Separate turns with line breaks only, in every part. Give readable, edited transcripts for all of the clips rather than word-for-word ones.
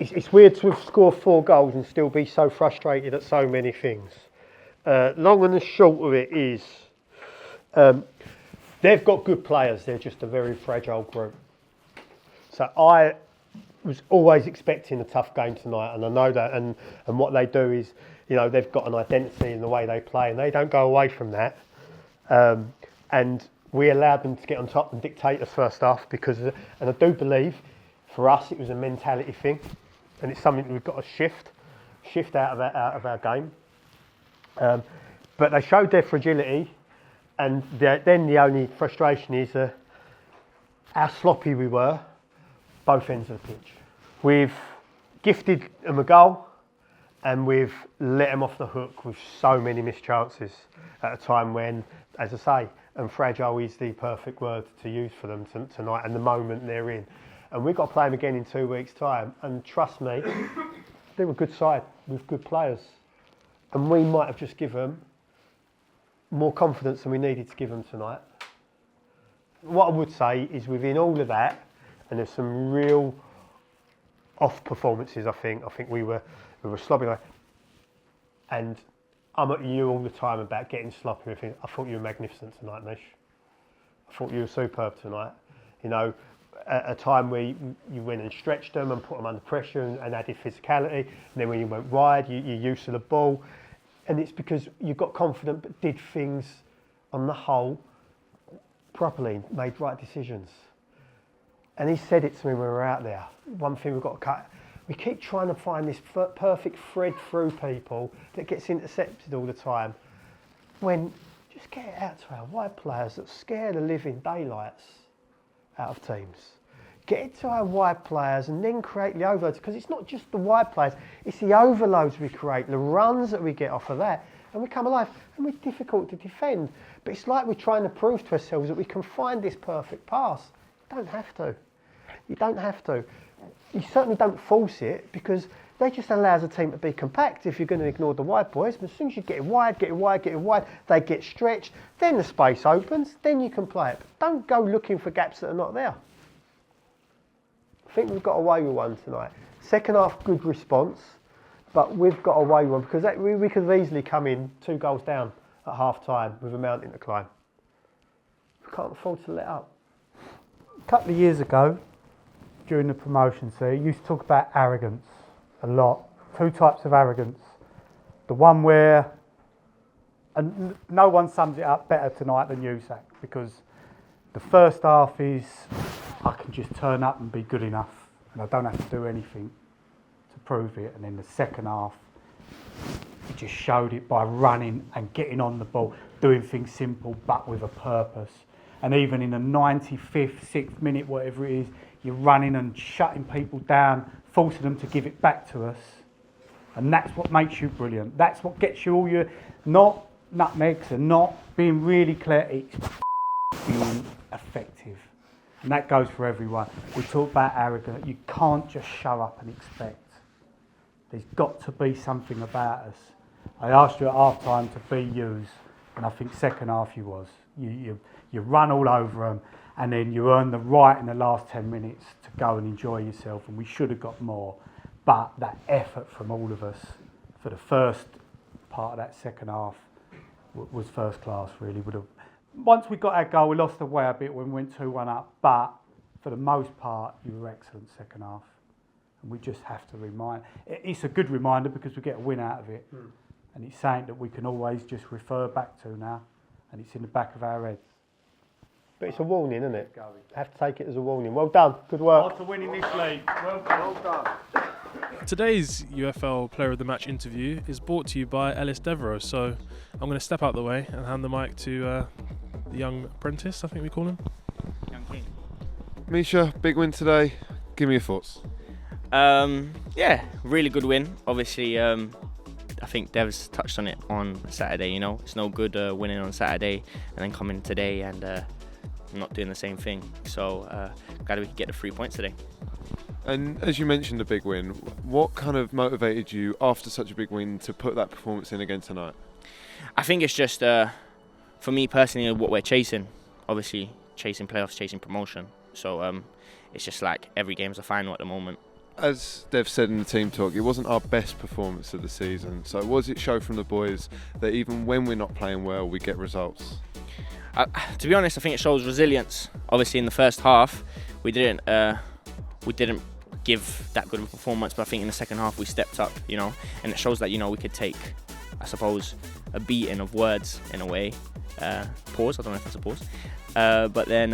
it's weird to score 4 goals and still be so frustrated at so many things. Long and the short of it is, they've got good players. They're just a very fragile group. So I was always expecting a tough game tonight, and I know that. And what they do is, they've got an identity in the way they play, and they don't go away from that. And we allowed them to get on top and dictate us first half and I do believe for us it was a mentality thing, and it's something that we've got to shift out of our game. But they showed their fragility, and then the only frustration is how sloppy we were, both ends of the pitch. We've gifted them a goal, and we've let them off the hook with so many missed chances at a time when, as I say, and fragile is the perfect word to use for them tonight and the moment they're in. And we've got to play them again in 2 weeks' time. And trust me, they're a good side with good players. And we might have just given them more confidence than we needed to give them tonight. What I would say is within all of that, and there's some real off performances, I think we were sloppy. And I'm at you all the time about getting sloppy. I thought you were magnificent tonight, Nish. I thought you were superb tonight. At a time where you went and stretched them and put them under pressure and added physicality. And then when you went wide, your use of the ball. And it's because you got confident but did things on the whole properly, made right decisions. And he said it to me when we were out there. One thing we've got to cut. We keep trying to find this perfect thread through people that gets intercepted all the time. When just get it out to our wide players that scare the living daylights out of teams. Get it to our wide players and then create the overloads, because it's not just the wide players, it's the overloads we create, the runs that we get off of that, and we come alive. And we're difficult to defend, but it's like we're trying to prove to ourselves that we can find this perfect pass. You don't have to. You don't have to. You certainly don't force it, because that just allows a team to be compact if you're going to ignore the wide boys. But as soon as you get it wide, they get stretched, then the space opens, then you can play it. But don't go looking for gaps that are not there. I think we've got away with one tonight. Second half, good response, but we've got away with one because we could have easily come in 2 goals down at half time with a mountain to climb. We can't afford to let up.
A couple of years ago, during the promotion series, you used to talk about arrogance a lot. 2 types of arrogance. The one where, and no one sums it up better tonight than you, Zach, because the first half is, I can just turn up and be good enough and I don't have to do anything to prove it. And then the second half, he just showed it by running and getting on the ball, doing things simple but with a purpose. And even in the 95th, 6th minute, whatever it is, you're running and shutting people down, forcing them to give it back to us. And that's what makes you brilliant. That's what gets you all your, not nutmegs and not being really clear, it's being effective. And that goes for everyone. We talk about arrogance. You can't just show up and expect. There's got to be something about us. I asked you at half time to be used, and I think second half you was. You run all over them, and then you earn the right in the last 10 minutes to go and enjoy yourself, and we should have got more. But that effort from all of us for the first part of that second half was first class, really. Once we got our goal, we lost the way a bit when we went 2-1 up, but for the most part, you were excellent second half. And we just have to remind. It's a good reminder because we get a win out of it. And it's something that we can always just refer back to now, and it's in the back of our head.
But it's a warning, isn't it? I have to take it as a warning. Well done, good work.
After winning this league, well done.
Today's UFL Player of the Match interview is brought to you by Ellis Devereux. So I'm going to step out the way and hand the mic to the young apprentice, I think we call him.
Young King.
Misha, big win today. Give me your thoughts.
Yeah, really good win. Obviously, I think Dev's touched on it on Saturday. It's no good winning on Saturday and then coming today and not doing the same thing. So glad we could get the 3 points today.
And as you mentioned, a big win. What kind of motivated you after such a big win to put that performance in again tonight?
I think it's just, for me personally, what we're chasing. Obviously, chasing playoffs, chasing promotion. So it's just like every game's a final at the moment.
as Dev said in the team talk, it wasn't our best performance of the season. So what does it show from the boys that even when we're not playing well, we get results?
To be honest, I think it shows resilience. Obviously, in the first half, we didn't give that good of a performance, but I think in the second half we stepped up, you know, and it shows that, you know, we could take, I suppose, a beating of words in a way. Pause, I don't know if that's a pause. But then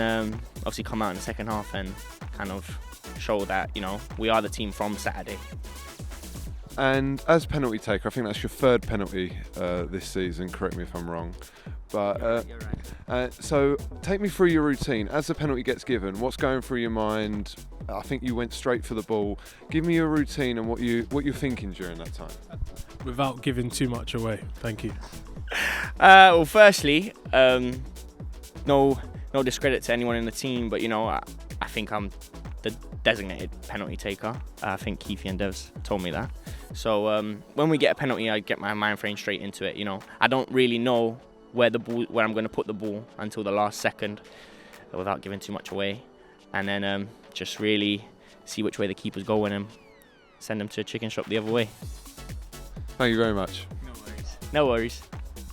obviously come out in the second half and kind of show that, you know, we are the team from Saturday.
And as penalty taker, I think that's your third penalty this season, correct me if I'm wrong. But
You're right.
so take me through your routine. As the penalty gets given, what's going through your mind? I think you went straight for the ball. Give me your routine and what you're thinking during that time.
Without giving too much away, thank you.
Well, firstly, no discredit to anyone in the team, but, you know, I think I'm the designated penalty taker. I think Keithy and Devs told me that. So when we get a penalty, I get my mind frame straight into it. You know, I don't really know where I'm going to put the ball until the last second, without giving too much away, and then just really see which way the keeper's going and send them to a chicken shop the other way.
Thank you very much.
No worries.